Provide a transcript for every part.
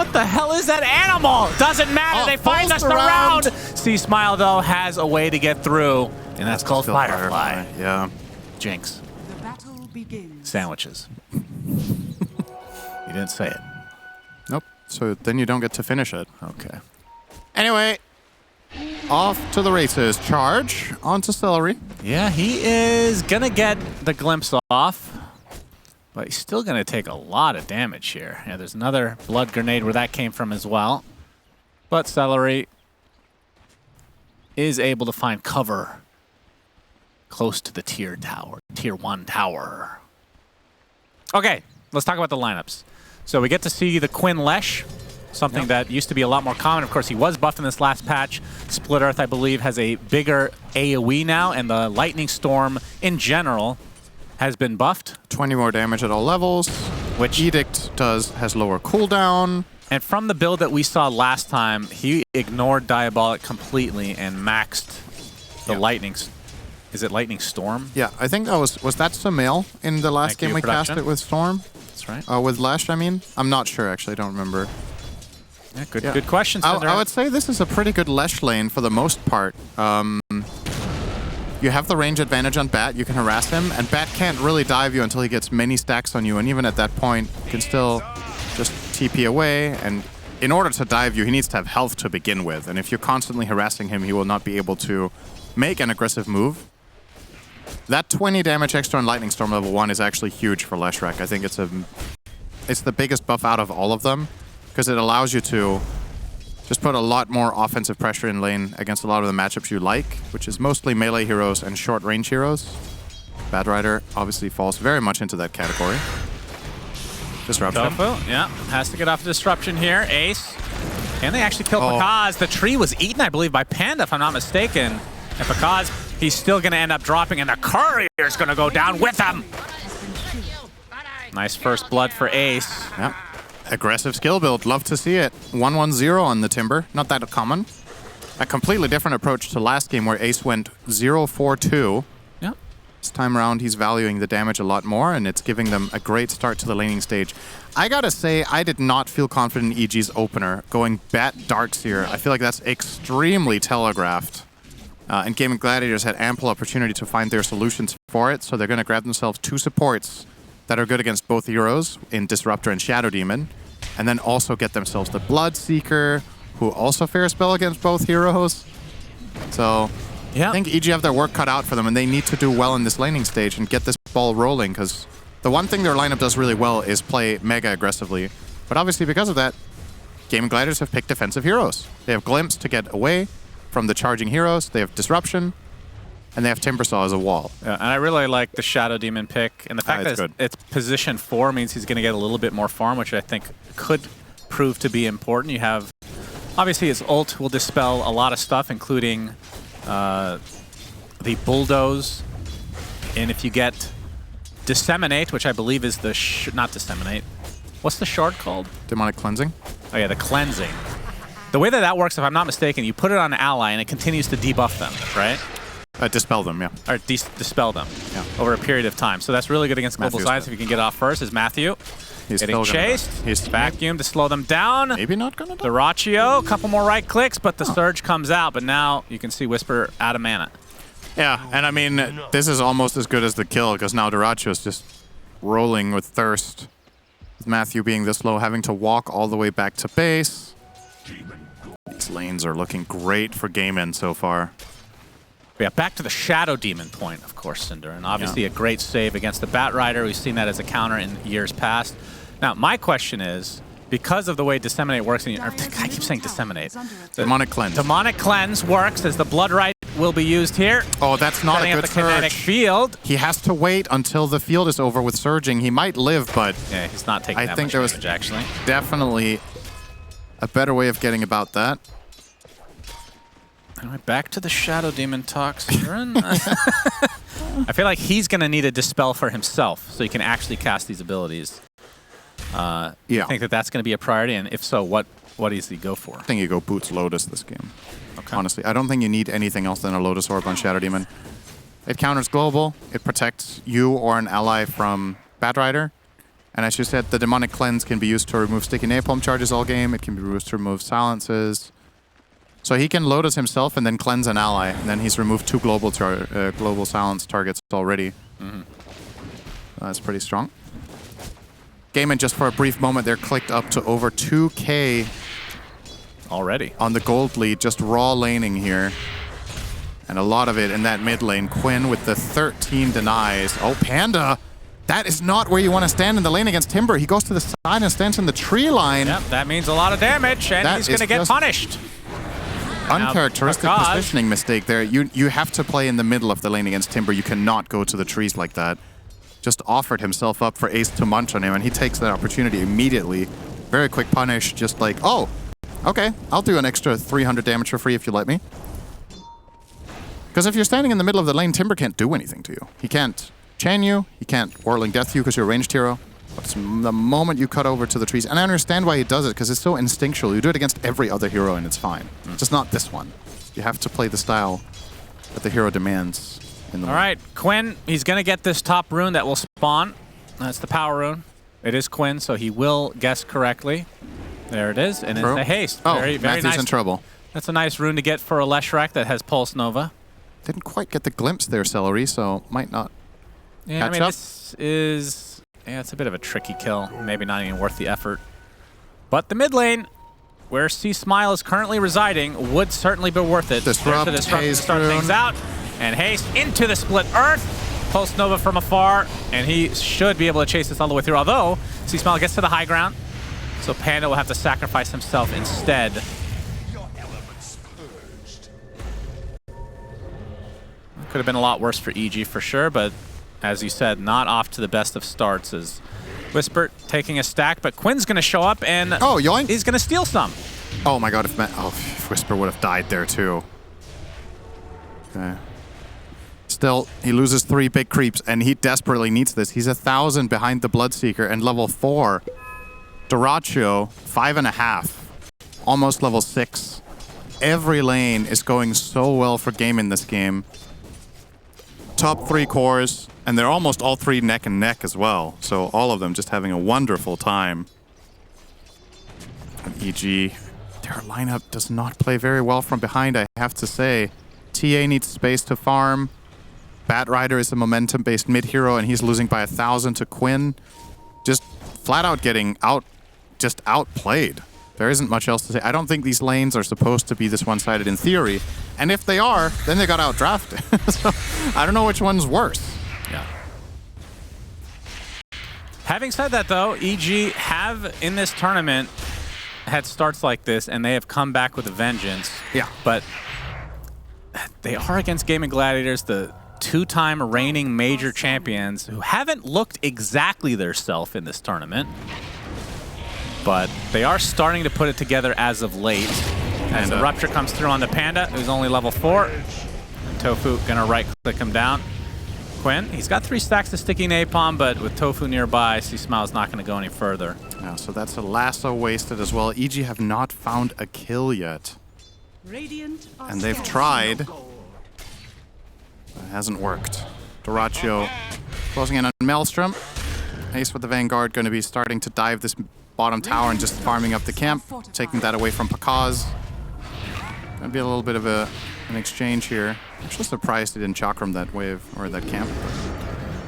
What the hell is that animal? Doesn't matter. They find us around. C-Smile, though, has a way to get through, and that's called Firefly. Yeah. Jinx. The battle begins. Sandwiches. You didn't say it. Nope. So then you don't get to finish it. Okay. Anyway, off to the races. Charge onto Celery. Yeah, he is going to get the glimpse off, but he's still going to take a lot of damage here. Yeah, there's another blood grenade where that came from as well. But Celery is able to find cover close to the tier 1 tower. Okay, let's talk about the lineups. So we get to see the Quinn Lesh, something that used to be a lot more common. Of course, he was buffed in this last patch. Split Earth, I believe, has a bigger AoE now, and the Lightning Storm in general has been buffed. 20 more damage at all levels, which Edict has lower cooldown. And from the build that we saw last time, he ignored Diabolic completely and maxed the Lightning. Is it Lightning Storm? Yeah, I think that was that Sumail in the last game we cast it with Storm? That's right. With Lesh, I mean? I'm not sure, actually. I don't remember. Yeah, good question, Cinder. I would say this is a pretty good Lesh lane for the most part. You have the range advantage on Bat. You can harass him, and Bat can't really dive you until he gets many stacks on you, and even at that point, you can still just TP away, and in order to dive you, he needs to have health to begin with, and if you're constantly harassing him, he will not be able to make an aggressive move. That 20 damage extra on Lightning Storm level 1 is actually huge for Leshrac. I think it's the biggest buff out of all of them, because it allows you to just put a lot more offensive pressure in lane against a lot of the matchups you like, which is mostly melee heroes and short-range heroes. Bad Rider obviously falls very much into that category. Disruption. Tofu, yeah, has to get off the disruption here. Ace. Can they actually kill Pakaz? The tree was eaten, I believe, by Panda, if I'm not mistaken. And Pakaz, he's still going to end up dropping, and the courier's going to go down with him. Nice first blood for Ace. Yeah. Aggressive skill build. Love to see it. 1-1-0 on the Timber. Not that common. A completely different approach to last game where Ace went 0-4-2. Yeah. This time around, he's valuing the damage a lot more, and it's giving them a great start to the laning stage. I gotta say, I did not feel confident in EG's opener. Going Bat Darkseer, I feel like that's extremely telegraphed. And Gaming Gladiators had ample opportunity to find their solutions for it, so they're going to grab themselves 2 supports that are good against both heroes in Disruptor and Shadow Demon, and then also get themselves the Bloodseeker, who also fair spell against both heroes. So I think EG have their work cut out for them, and they need to do well in this laning stage and get this ball rolling, because the one thing their lineup does really well is play mega aggressively. But obviously because of that, Gaming Gladiators have picked defensive heroes. They have Glimpse to get away from the charging heroes, they have Disruption, and they have Timbersaw as a wall. Yeah, and I really like the Shadow Demon pick. And the fact that it's position 4 means he's going to get a little bit more farm, which I think could prove to be important. You have, obviously his ult will dispel a lot of stuff, including the Bulldoze. And if you get Disseminate, which I believe is the, not Disseminate, what's the shard called? Demonic Cleansing. Oh yeah, the Cleansing. The way that works, if I'm not mistaken, you put it on an ally and it continues to debuff them, right? Dispel them, yeah. Or dispel them over a period of time. So that's really good against Global Science if you can get off first. Is Matthew getting chased. He's vacuumed to slow them down. Maybe not going to die. The Rachio, a couple more right clicks, but the Surge comes out. But now you can see Whisper out of mana. Yeah, and I mean, this is almost as good as the kill, because now Durachio is just rolling with thirst. With Matthew being this low, having to walk all the way back to base. These lanes are looking great for Game End so far. Yeah, back to the Shadow Demon point, of course, Cinder. And obviously a great save against the Bat Rider. We've seen that as a counter in years past. Now, my question is, because of the way Disseminate works, and I keep saying Disseminate. Demonic Cleanse. Demonic Cleanse works as the Blood Right will be used here. Oh, that's not a good the kinetic field. He has to wait until the field is over with Surging. He might live, but yeah, he's not taking that much damage, actually. Definitely a better way of getting about that. Anyway, back to the Shadow Demon talk, Siren. I feel like he's going to need a Dispel for himself so he can actually cast these abilities. I think that that's going to be a priority, and if so, what does he go for? I think you go Boots Lotus this game. Okay. Honestly, I don't think you need anything else than a Lotus Orb on Shadow Demon. It counters global, it protects you or an ally from Bat Rider, And as you said, the Demonic Cleanse can be used to remove sticky napalm charges all game. It can be used to remove silences. So he can Lotus himself and then cleanse an ally. And then he's removed 2 global silence targets already. That's pretty strong. Gaiman, just for a brief moment there, clicked up to over 2K already on the gold lead, just raw laning here. And a lot of it in that mid lane. Quinn with the 13 denies. Oh, Panda! That is not where you want to stand in the lane against Timber. He goes to the side and stands in the tree line. Yep, that means a lot of damage, and he's going to get punished. Uncharacteristic positioning mistake there. You have to play in the middle of the lane against Timber. You cannot go to the trees like that. Just offered himself up for Ace to munch on him, and he takes that opportunity immediately. Very quick punish, just like, oh, okay, I'll do an extra 300 damage for free if you let me. Because if you're standing in the middle of the lane, Timber can't do anything to you. He can't chain you, he can't Whirling Death you because you're a ranged hero. But the moment you cut over to the trees, and I understand why he does it, because it's so instinctual. You do it against every other hero and it's fine. Just not this one. You have to play the style that the hero demands in the All right, Quinn, he's going to get this top rune that will spawn. That's the power rune. It is Quinn, so he will guess correctly. There it is, and it's a haste. Oh, very Matthew's nice. in trouble. That's a nice rune to get for a Leshrac that has Pulse Nova. Didn't quite get the glimpse there, Celery, so might not Yeah, catch I mean, up. this is... Yeah, it's a bit of a tricky kill. Maybe not even worth the effort. But the mid lane, where C Smile is currently residing, would certainly be worth it. Disrupt, to start things out. And haste into the split earth. Pulse Nova from afar, and he should be able to chase this all the way through. Although, C Smile gets to the high ground, so Panda will have to sacrifice himself instead. Could have been a lot worse for EG for sure, but as you said, not off to the best of starts as Whisper taking a stack, but Quinn's going to show up and yoink. He's going to steal some. Oh my god, if Whisper would have died there too. Okay. Still, he loses 3 big creeps, and he desperately needs this. He's 1,000 behind the Bloodseeker, and level 4. Dyrachyo, 5.5. Almost level 6. Every lane is going so well for Game in this game. Top 3 cores, and they're almost all 3 neck and neck as well. So all of them just having a wonderful time. And EG, their lineup does not play very well from behind, I have to say. TA needs space to farm. Batrider is a momentum-based mid-hero, and he's losing by 1,000 to Quinn. Just flat out getting outplayed. There isn't much else to say. I don't think these lanes are supposed to be this one-sided in theory. And if they are, then they got outdrafted. So I don't know which one's worse. Yeah. Having said that, though, EG have, in this tournament, had starts like this, and they have come back with a vengeance. Yeah. But they are against Gaming Gladiators, the 2-time reigning major champions who haven't looked exactly their self in this tournament. But they are starting to put it together as of late. As the Rupture comes through on the Panda, who's only level 4. And Tofu gonna right-click him down. Quinn, he's got 3 stacks of Sticky Napalm, but with Tofu nearby, C-Smile's not gonna go any further. Yeah, so that's a lasso wasted as well. EG have not found a kill yet. And they've tried. But it hasn't worked. Dyrachyo closing in on Maelstrom. Ace with the Vanguard going to be starting to dive this bottom tower and just farming up the camp, taking that away from Pakaz. Gonna be a little bit of an exchange here. I'm just surprised he didn't chakram that wave or that camp.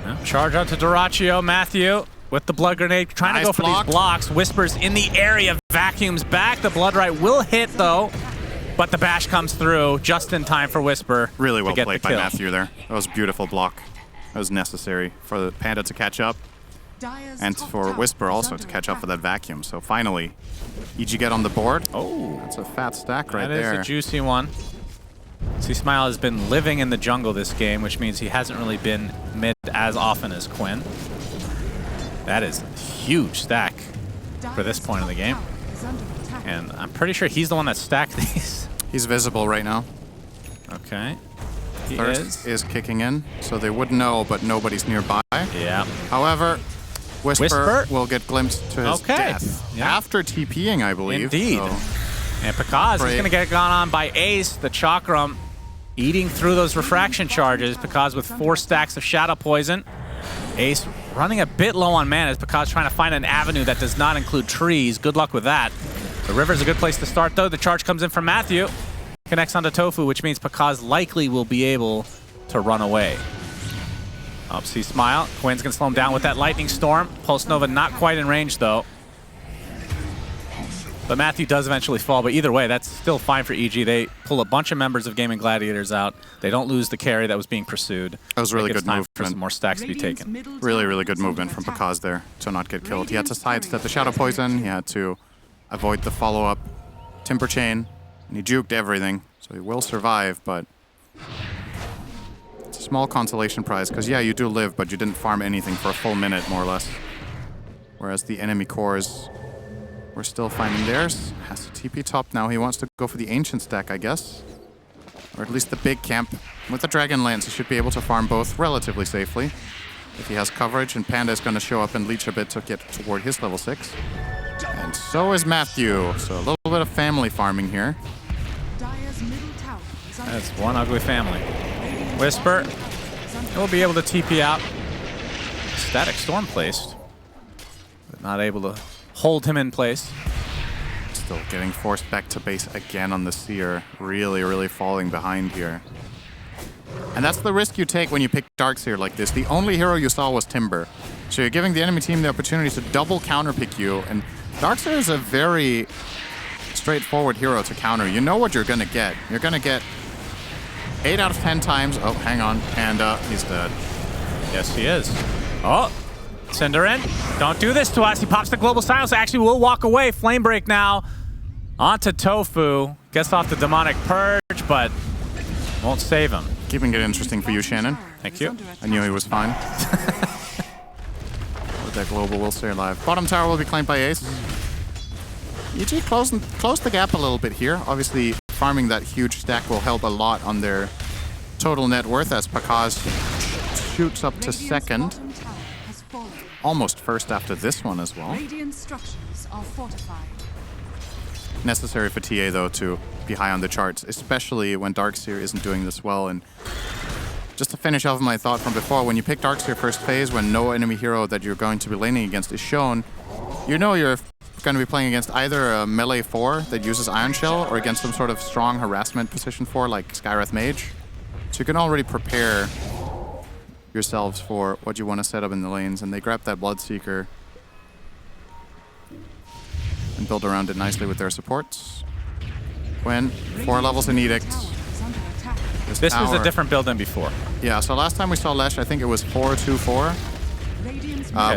Yeah. Charge out to Dyrachyo. Matthew with the blood grenade, trying to go for these blocks. Whispers in the area, vacuums back. The blood right will hit though, but the bash comes through just in time for Whisper. Really well to get played by Matthew there. That was a beautiful block. That was necessary for the Panda to catch up. And for Whisper also to catch up with that vacuum. So finally, EG get on the board. Oh, that's a fat stack right there. That is a juicy one. C-Smile has been living in the jungle this game, which means he hasn't really been mid as often as Quinn. That is a huge stack for this point in the game. And I'm pretty sure he's the one that stacked these. He's visible right now. Okay. Thirst is kicking in, so they would know, but nobody's nearby. Yeah. However, Whisper will get glimpsed to his death. Yeah. After TPing, I believe. Indeed. So. And Pakaz is going to get gone on by Ace, the Chakram, eating through those refraction charges. Pakaz with 4 stacks of Shadow Poison. Ace running a bit low on mana as Pakaz trying to find an avenue that does not include trees. Good luck with that. The river's a good place to start, though. The charge comes in from Matthew. Connects onto Tofu, which means Pakaz likely will be able to run away. Up, see Smile. Quinn's going to slow him down with that Lightning Storm. Pulse Nova not quite in range, though. But Matthew does eventually fall, but either way, that's still fine for EG. They pull a bunch of members of Gaming Gladiators out. They don't lose the carry that was being pursued. That was really good movement. For some more stacks to be taken. Really, really good movement from Pakaz there to not get killed. He had to sidestep the Shadow Poison. He had to avoid the follow-up Timber Chain, and he juked everything. So he will survive, but it's a small consolation prize, because yeah, you do live, but you didn't farm anything for a full minute, more or less. Whereas the enemy cores were still finding theirs. Has to TP top now. He wants to go for the Ancient stack, I guess. Or at least the big camp. With the Dragon Lance, he should be able to farm both relatively safely. If he has coverage, and Panda is going to show up and leech a bit to get toward his level 6. And so is Matthew. So a little bit of family farming here. That's one ugly family. Whisper will be able to TP out. Static Storm placed, but not able to hold him in place. Still getting forced back to base again on the Seer. Really, really falling behind here. And that's the risk you take when you pick Darkseer like this. The only hero you saw was Timber. So you're giving the enemy team the opportunity to double counterpick you. And Darkseer is a very straightforward hero to counter. You know what you're going to get. You're going to get 8 out of 10 times. Oh, hang on. Panda, he's dead. Yes, he is. Oh, Cinderin, don't do this to us. He pops the Global Silence. Actually, will walk away. Flame Break now. Onto Tofu. Gets off the Demonic Purge, but won't save him. Keeping it interesting for you, Shannon. Thank you. I knew he was fine. With that Global will stay alive. Bottom tower will be claimed by Ace. EG closed the gap a little bit here. Obviously, farming that huge stack will help a lot on their total net worth as Pakaz shoots up to second. Almost first after this one as well. Necessary for TA, though, to be high on the charts, especially when Darkseer isn't doing this well. And just to finish off my thought from before, when you pick Darkseer first phase, when no enemy hero that you're going to be laning against is shown, you know you're going to be playing against either a melee 4 that uses Iron Shell or against some sort of strong harassment position 4 like Skywrath Mage. So you can already prepare yourselves for what you want to set up in the lanes, and they grab that Bloodseeker and build around it nicely with their supports. When 4 levels in Edict. This was a different build than before. Yeah, so last time we saw Lesh, I think it was 4-2-4.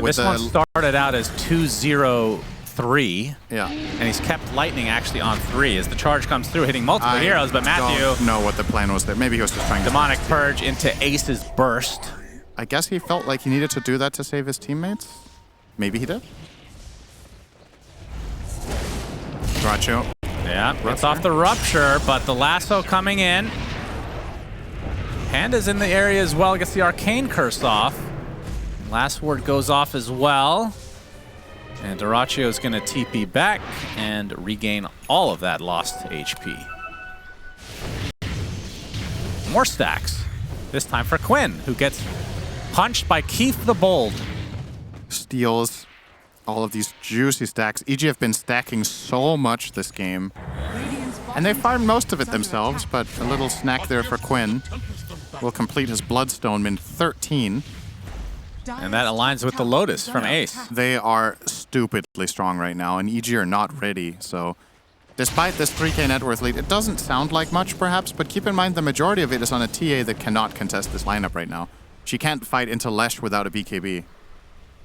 This one started out as 2-0-3. Yeah. And he's kept Lightning actually on 3 as the charge comes through, hitting multiple heroes, but Matthew... don't know what the plan was there. Maybe he was just trying to... Demonic Purge into Ace's Burst. I guess he felt like he needed to do that to save his teammates. Maybe he did. Racho. Yeah, gets off the Rupture, but the lasso coming in. Panda's in the area as well, gets the Arcane Curse off. Last Word goes off as well. And Dyrachyo is going to TP back and regain all of that lost HP. More stacks. This time for Quinn, who gets punched by Keith the Bold. Steals all of these juicy stacks. EG have been stacking so much this game. And they farmed most of it themselves, but a little snack there for Quinn will complete his Bloodstone in 13. And that aligns with the Lotus from Ace. They are stupidly strong right now, and EG are not ready, so... Despite this 3k net worth lead, it doesn't sound like much, perhaps, but keep in mind the majority of it is on a TA that cannot contest this lineup right now. She can't fight into Lesh without a BKB.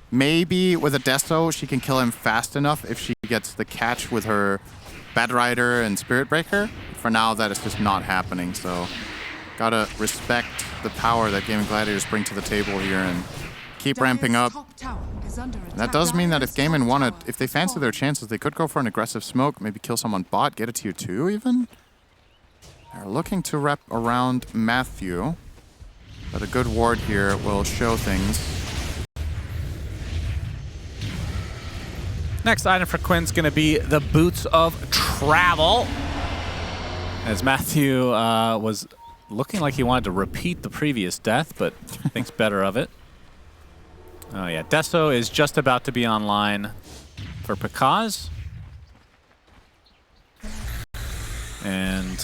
Maybe with a Deso, she can kill him fast enough if she gets the catch with her Bad Rider and Spirit Breaker. For now, that is just not happening, so... Gotta respect the power that Gaming Gladiators bring to the table here and keep ramping up. And that does mean that if Gaming wanted, if they fancy their chances, they could go for an aggressive smoke, maybe kill someone bot, get a tier 2 even. They're looking to wrap around Matthew, but a good ward here will show things. Next item for Quinn's going to be the Boots of Travel. As Matthew was looking like he wanted to repeat the previous death, but thinks better of it. Oh yeah, Deso is just about to be online for Pakaz. And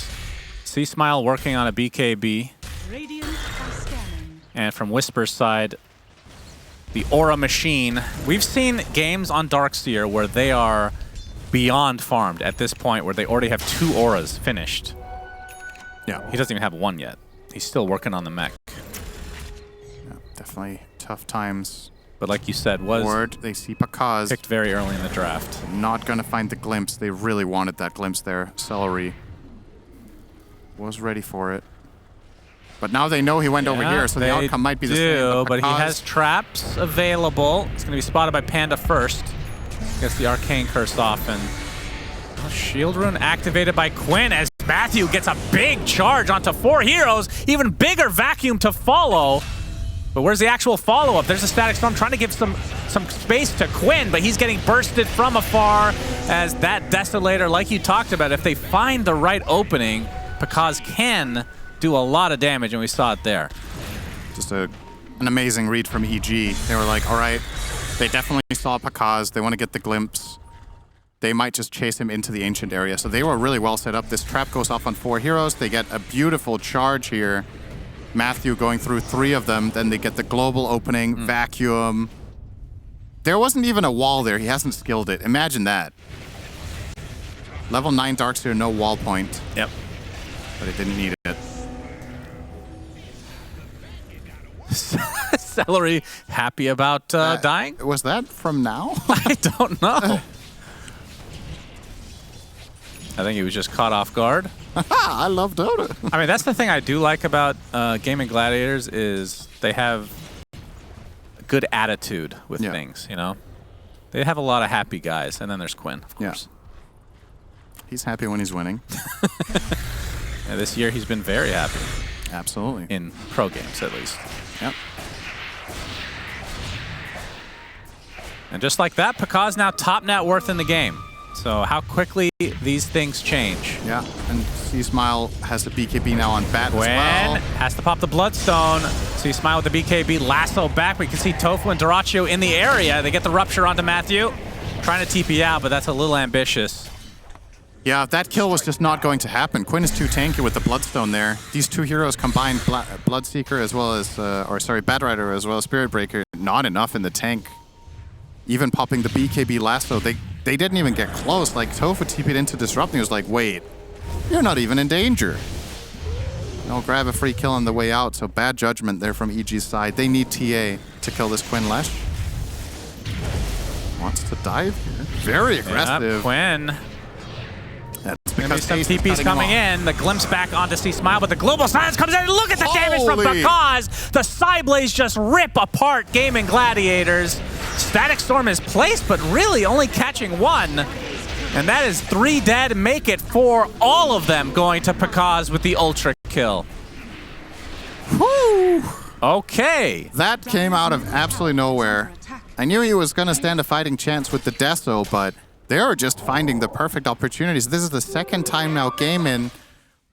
C-Smile working on a BKB. Radiant are scanning. And from Whisper's side, the Aura Machine. We've seen games on Darkseer where they are beyond farmed at this point, where they already have 2 auras finished. Yeah. He doesn't even have 1 yet. He's still working on the mech. Yeah, definitely tough times. But like you said, was Ward, they see Pakaz. picked very early in the draft. Not going to find the glimpse. They really wanted that glimpse there. Celery was ready for it. But now they know he went over here, so the outcome might be the same. But he has traps available. It's going to be spotted by Panda first. Gets the Arcane Curse off, and Shield Rune activated by Quinn as Matthew gets a big charge onto 4 heroes. Even bigger vacuum to follow. But where's the actual follow-up? There's a Static Storm trying to give some space to Quinn, but he's getting bursted from afar as that Desolator, like you talked about, if they find the right opening, Pakaz can do a lot of damage, and we saw it there. Just an amazing read from EG. They were like, all right, they definitely saw Pakaz. They want to get the glimpse. They might just chase him into the Ancient area. So they were really well set up. This trap goes off on 4 heroes. They get a beautiful charge here. Matthew going through 3 of them. Then they get the global opening, vacuum. There wasn't even a wall there. He hasn't skilled it. Imagine that. Level 9 Darkseer, no wall point. Yep. But it didn't need it. Celery happy about dying? Was that from now? I don't know. I think he was just caught off guard. I love Dota. I mean, that's the thing I do like about Gaming Gladiators is they have a good attitude with things, you know? They have a lot of happy guys, and then there's Quinn, of course. Yeah. He's happy when he's winning. And this year he's been very happy. Absolutely. In pro games, at least. Yep. And just like that, Pakaz now top net worth in the game. So how quickly these things change. Yeah, and C-Smile has the BKB now on Bat as well. Has to pop the Bloodstone. C-Smile with the BKB, lasso back. We can see Tofu and Doraccio in the area. They get the Rupture onto Matthew. Trying to TP out, but that's a little ambitious. Yeah, that kill was just not going to happen. Quinn is too tanky with the Bloodstone there. These 2 heroes combined, Bloodseeker as well as, Batrider as well as Spirit Breaker, not enough in the tank. Even popping the BKB lasso, they didn't even get close. Like, Tofu TP'd into Disrupt, and he was like, wait, you're not even in danger. No, grab a free kill on the way out, so bad judgment there from EG's side. They need TA to kill this Quinn Lesh. Wants to dive here. Very aggressive. Quinn. That's Maybe because some TP's coming in. The glimpse back onto C-Smile, but the global silence comes in. Look at the damage from Pakaz. The Psyblades just rip apart Gaming Gladiators. Static Storm is placed, but really only catching 1. And that is 3 dead. Make it 4. All of them going to Pakaz with the ultra kill. Whew. Okay. That came out of absolutely nowhere. I knew he was going to stand a fighting chance with the Deso, but they are just finding the perfect opportunities. This is the 2nd time now game in.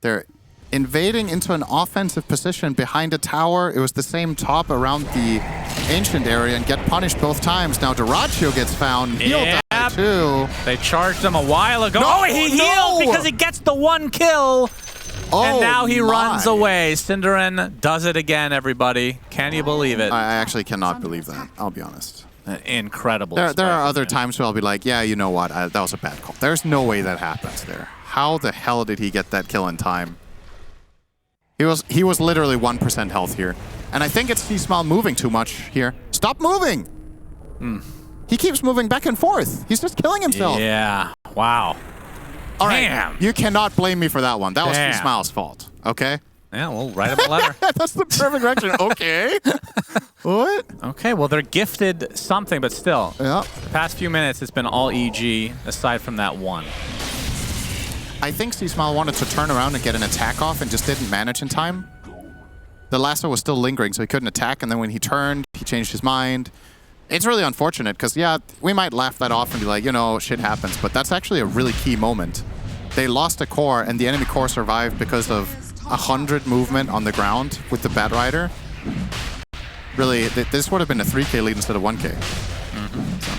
They're invading into an offensive position behind a tower. It was the same top around the Ancient area and get punished both times. Now Doraccio gets found. He'll die too. They charged him a while ago. He healed because he gets the 1 kill. And now he runs away. Cinderin does it again, everybody. Can you believe it? I actually cannot believe that. I'll be honest. Incredible. There are other times where I'll be like, yeah, you know what? That was a bad call. There's no way that happens there. How the hell did he get that kill in time? He was literally 1% health here. And I think it's C-Smile moving too much here. Stop moving! He keeps moving back and forth. He's just killing himself. Yeah. Wow. All right. You cannot blame me for that one. That was C-Smile's fault. Okay? Yeah, we'll write him a letter. That's the perfect reaction. Okay. What? Okay, well, they're gifted something, but still. Yeah. The past few minutes, it's been all EG, aside from that 1. I think C-Smile wanted to turn around and get an attack off and just didn't manage in time. The lasso was still lingering, so he couldn't attack, and then when he turned, he changed his mind. It's really unfortunate, because, yeah, we might laugh that off and be like, you know, shit happens, but that's actually a really key moment. They lost a core, and the enemy core survived because of 100 movement on the ground with the Batrider. really, this would have been a 3K lead instead of 1K.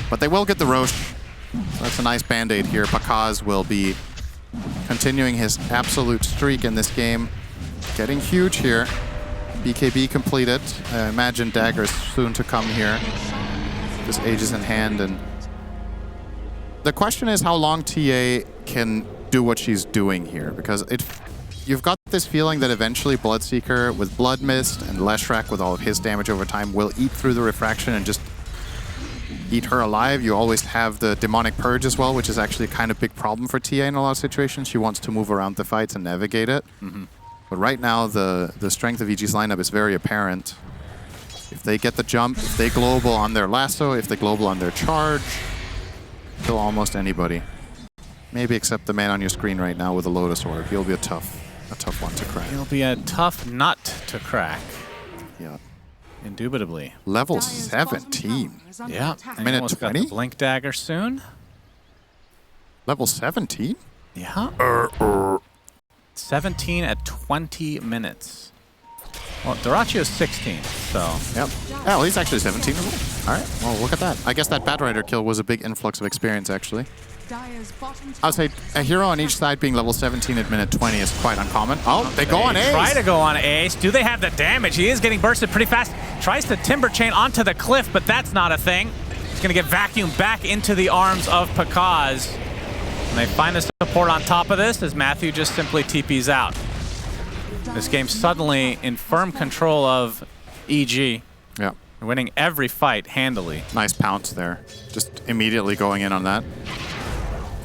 But they will get the Roche. So that's a nice band-aid here. Pakaz will be continuing his absolute streak in this game. Getting huge here. BKB completed. I imagine daggers soon to come here. This Aegis in hand. And the question is how long TA can do what she's doing here. Because you've got this feeling that eventually Bloodseeker with Blood Mist and Leshrac with all of his damage over time will eat through the refraction and just eat her alive. You always have the Demonic Purge as well, which is actually kind of big problem for TA in a lot of situations. She wants to move around the fights and navigate it. But right now, the strength of EG's lineup is very apparent. If they get the jump, if they global on their lasso, if they global on their charge, kill almost anybody. Maybe except the man on your screen right now with a Lotus Orb. He'll be a tough one to crack. He'll be a tough nut to crack. Yeah. Indubitably. Level 17. Yeah. Minute 20? Got the Blink Dagger soon. Level 17? Yeah. 17 at 20 minutes. Well, Dorachio's 16, so... Yep. Yeah, well, he's actually 17 as well. All right, well, look at that. I guess that Batrider kill was a big influx of experience, actually. I would say a hero on each side being level 17 at minute 20 is quite uncommon. Oh, they go on Ace. Try to go on Ace. Do they have the damage? He is getting bursted pretty fast. Tries to Timber Chain onto the cliff, but that's not a thing. He's going to get vacuumed back into the arms of Pakaz. And they find the support on top of this as Matthew just simply TPs out. This game's suddenly in firm control of EG. Yeah. Winning every fight handily. Nice pounce there. Just immediately going in on that.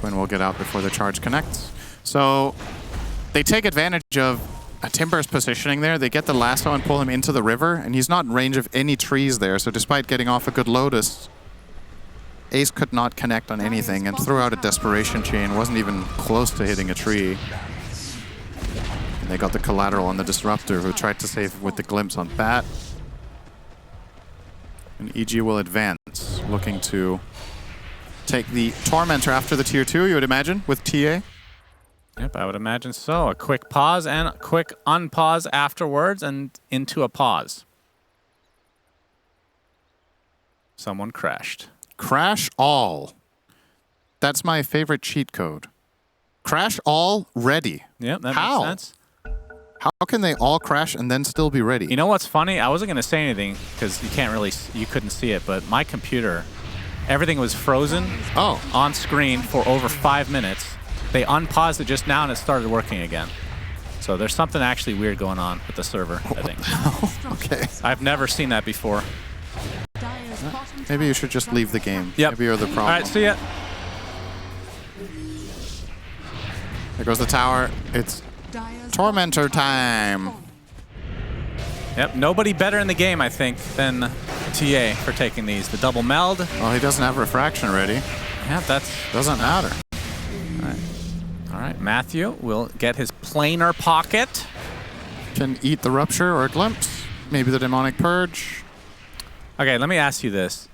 Quinn will get out before the charge connects. So they take advantage of a Timber's positioning there. They get the lasso and pull him into the river, and he's not in range of any trees there. So despite getting off a good Lotus, Ace could not connect on anything and threw out a desperation chain. Wasn't even close to hitting a tree. And they got the collateral on the Disruptor, who tried to save with the glimpse on Bat. And EG will advance, looking to take the Tormentor after the tier 2, you would imagine, with TA. Yep, I would imagine so. A quick pause and a quick unpause afterwards and into a pause. Someone crashed. Crash all. That's my favorite cheat code. Crash all ready. Yep, that How? makes sense. How can they all crash and then still be ready? You know what's funny? I wasn't going to say anything because you couldn't see it, but my computer, everything was frozen on screen for over 5 minutes. They unpaused it just now and it started working again. So there's something actually weird going on with the server, I think. Okay. I've never seen that before. Maybe you should just leave the game. Yep. Maybe you're the problem. All right, see ya. There goes the tower. It's Tormentor time. Yep, nobody better in the game, I think, than TA for taking these. The double meld. Well, he doesn't have refraction ready. Yeah, that's... Doesn't matter. All right, Matthew will get his planar pocket. Can eat the Rupture or a Glimpse. Maybe the Demonic Purge. Okay, let me ask you this.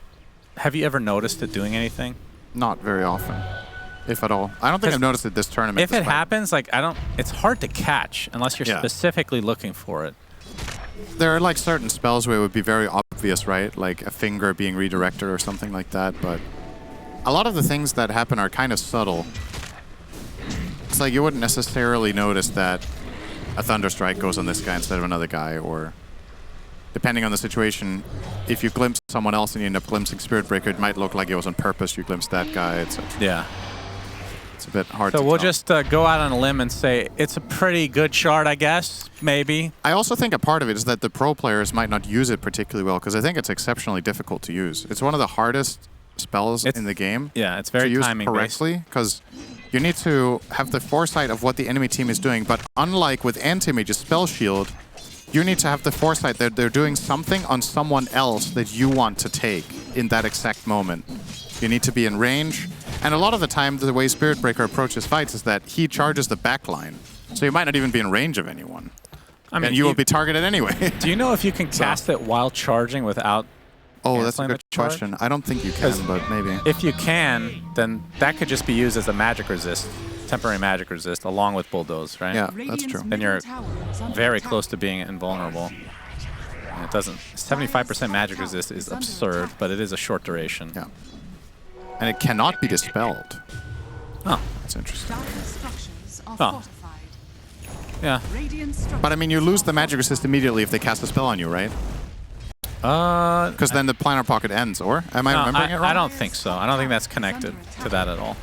Have you ever noticed it doing anything? Not very often, if at all. I don't think I've noticed it this tournament. If it happens, like, it's hard to catch unless you're specifically looking for it. There are like certain spells where it would be very obvious, right? Like a finger being redirected or something like that, but a lot of the things that happen are kind of subtle. It's like you wouldn't necessarily notice that a Thunderstrike goes on this guy instead of another guy, or depending on the situation, if you glimpse someone else and you end up glimpsing Spirit Breaker, it might look like it was on purpose. You glimpsed that guy, etc. Yeah. It's a bit hard to So we'll tell. just go out on a limb and say it's a pretty good shard, I guess, maybe. I also think a part of it is that the pro players might not use it particularly well, because I think it's exceptionally difficult to use. It's one of the hardest spells in the game. Yeah, it's very timing correctly, because you need to have the foresight of what the enemy team is doing, but unlike with Anti-Mage's Spell Shield, you need to have the foresight that they're doing something on someone else that you want to take in that exact moment. You need to be in range, and a lot of the time the way Spirit Breaker approaches fights is that he charges the back line, so you might not even be in range of anyone. I mean, and you will be targeted anyway. Do you know if you can cast it while charging without... Oh, that's a good question. I don't think you can, but maybe. If you can, then that could just be used as a magic resist, temporary magic resist, along with Bulldoze, right? Yeah, that's true. Then you're very close to being invulnerable. It doesn't. 75% magic resist is absurd, but it is a short duration. Yeah. And it cannot be dispelled. Oh, that's interesting. Oh. Yeah. But I mean, you lose the magic resist immediately if they cast a spell on you, right? Because then the planar pocket ends, or? Am I remembering it wrong? I don't think so. I don't think that's connected to that at all.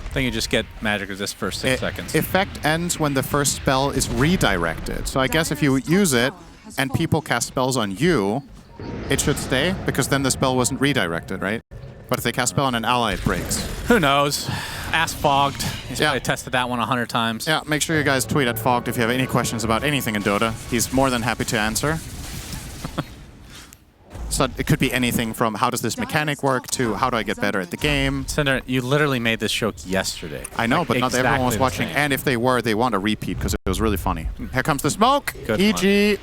I think you just get magic resist for 6 seconds. Effect ends when the first spell is redirected. So I guess if you use it and people cast spells on you, it should stay, because then the spell wasn't redirected, right? But if they cast spell on an ally, it breaks. Who knows? Ask Fogged. He's probably tested that one 100 times. Yeah, make sure you guys tweet at Fogged if you have any questions about anything in Dota. He's more than happy to answer. So it could be anything from how does this mechanic work to how do I get better at the game. Cinder, you literally made this joke yesterday. I know, but not everyone was watching. And if they were, they want a repeat because it was really funny. Here comes the smoke. Good EG.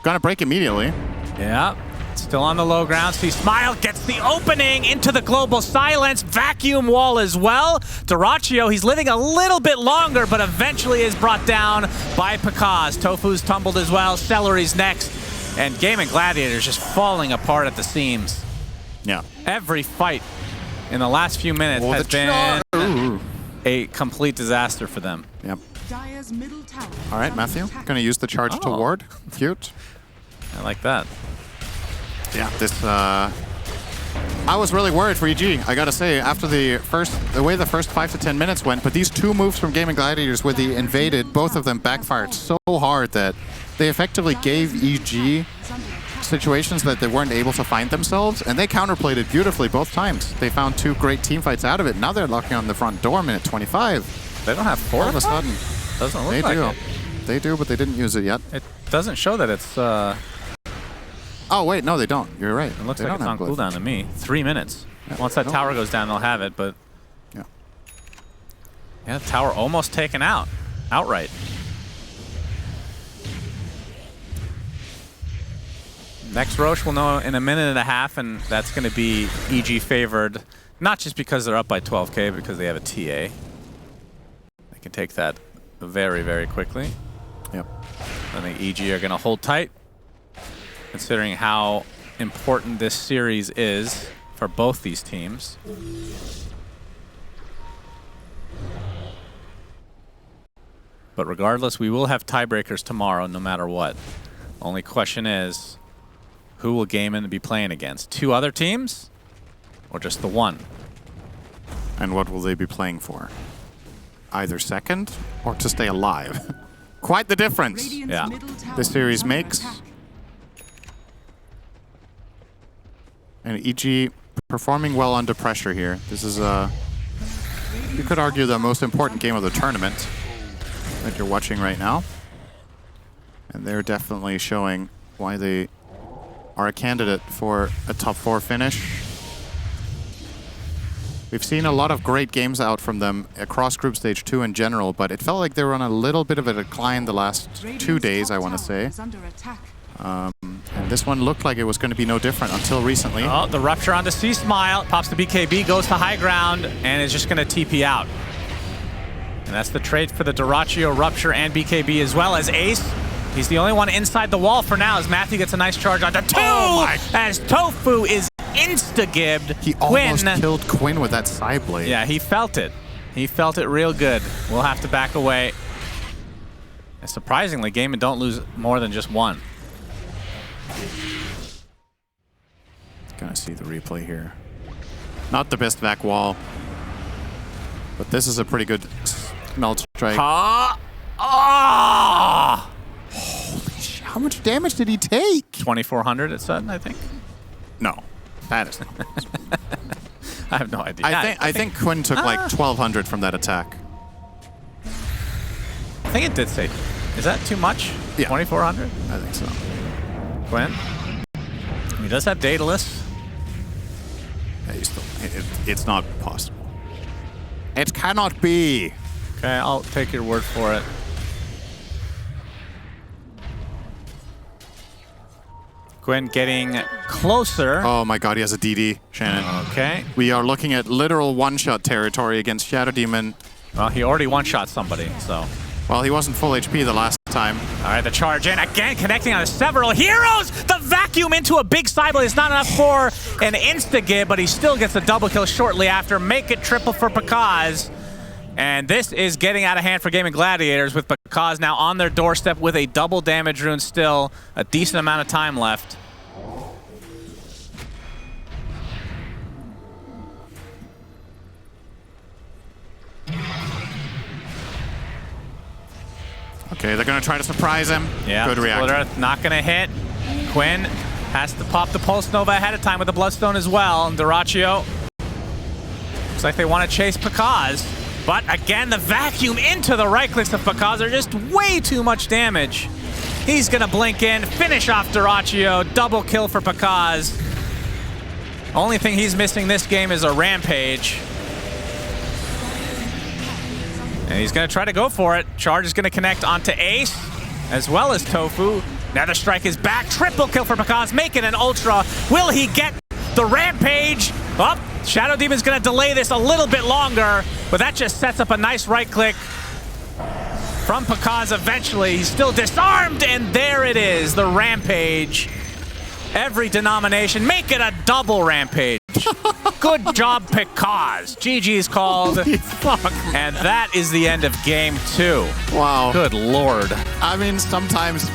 Gonna break immediately. Yeah. Still on the low ground. See, Smile gets the opening into the global silence. Vacuum wall as well. Dyrachyo, he's living a little bit longer, but eventually is brought down by Pakaz. Tofu's tumbled as well. Celery's next. And Game and Gladiators just falling apart at the seams. Yeah. Every fight in the last few minutes has been a complete disaster for them. Yep. All right, Matthew. Gonna use the charge to ward. Cute. I like that. Yeah, this, I was really worried for EG, I gotta say, after the way the first 5 to 10 minutes went, but these two moves from Game and Gladiators where they invaded, both of them backfired so hard that they effectively gave EG situations that they weren't able to find themselves, and they counterplayed it beautifully both times. They found 2 great team fights out of it. Now they're knocking on the front door, minute 25. They don't have 4 all of a sudden. Doesn't look like it. They do, but they didn't use it yet. It doesn't show that it's... Oh, wait, no, they don't. You're right. It looks like it's on cooldown to me. 3 minutes. Yeah. Once that tower goes down, they'll have it, but... Yeah. Yeah, the tower almost taken out. Outright. Next Roche we'll know in a minute and a half, and that's going to be EG favored. Not just because they're up by 12k, because they have a TA. They can take that very, very quickly. Yep. I think EG are going to hold tight, considering how important this series is for both these teams. But regardless, we will have tiebreakers tomorrow no matter what. Only question is, who will Gaiman be playing against? 2 other teams? Or just the one? And what will they be playing for? Either second or to stay alive. Quite the difference. Yeah. This series makes. And EG performing well under pressure here. This is, you could argue, the most important game of the tournament that you're watching right now. And they're definitely showing why they are a candidate for a top 4 finish. We've seen a lot of great games out from them across Group Stage 2 in general, but it felt like they were on a little bit of a decline the last 2 days, I want to say. And this one looked like it was going to be no different until recently. Oh, the Rupture onto C-Smile. Pops the BKB, goes to high ground, and is just going to TP out. And that's the trade for the Dyrachyo, Rupture, and BKB, as well as Ace. He's the only one inside the wall for now, as Matthew gets a nice charge onto 2, as Tofu is insta-gibbed. He almost killed Quinn with that side blade. Yeah, he felt it. He felt it real good. We'll have to back away. And surprisingly, Gaiman don't lose more than just 1. Gonna see the replay here. Not the best back wall, but this is a pretty good melt strike. Holy shit, how much damage did he take? 2,400 it said, I think. No, that is not. I have no idea. I think Quinn took like 1,200 from that attack. I think it did say. Is that too much? Yeah. 2,400? I think so. Quinn? He does have Daedalus. Yeah, it's not possible. It cannot be. Okay, I'll take your word for it. Quinn getting closer. Oh my god, he has a DD, Shannon. Okay. We are looking at literal one-shot territory against Shadow Demon. Well, he already one-shot somebody, so. Well, he wasn't full HP the last time. time. All right, the charge in again, connecting on several heroes. The vacuum into a big Cybele is not enough for an insta-give, but he still gets a double kill shortly after. Make it triple for Pakaz. And this is getting out of hand for Gaming Gladiators, with Pakaz now on their doorstep with a double damage rune still. A decent amount of time left. Okay, they're going to try to surprise him. Yeah, good reaction. Not going to hit. Quinn has to pop the Pulse Nova ahead of time with the Bloodstone as well. Dyrachyo. Looks like they want to chase Pakaz. But again, the vacuum into the right clicks of Pakaz are just way too much damage. He's going to blink in, finish off Dyrachyo. Double kill for Pakaz. Only thing he's missing this game is a Rampage. And he's going to try to go for it. Charge is going to connect onto Ace, as well as Tofu. Nether Strike is back. Triple kill for Pakaz, making an Ultra. Will he get the Rampage? Up. Shadow Demon's going to delay this a little bit longer, but that just sets up a nice right click from Pakaz eventually. He's still disarmed, and there it is, the Rampage. Every denomination, make it a double Rampage. Good job, Pakaz. GG's called. Holy fuck. And that is the end of game 2. Wow. Good lord. I mean, sometimes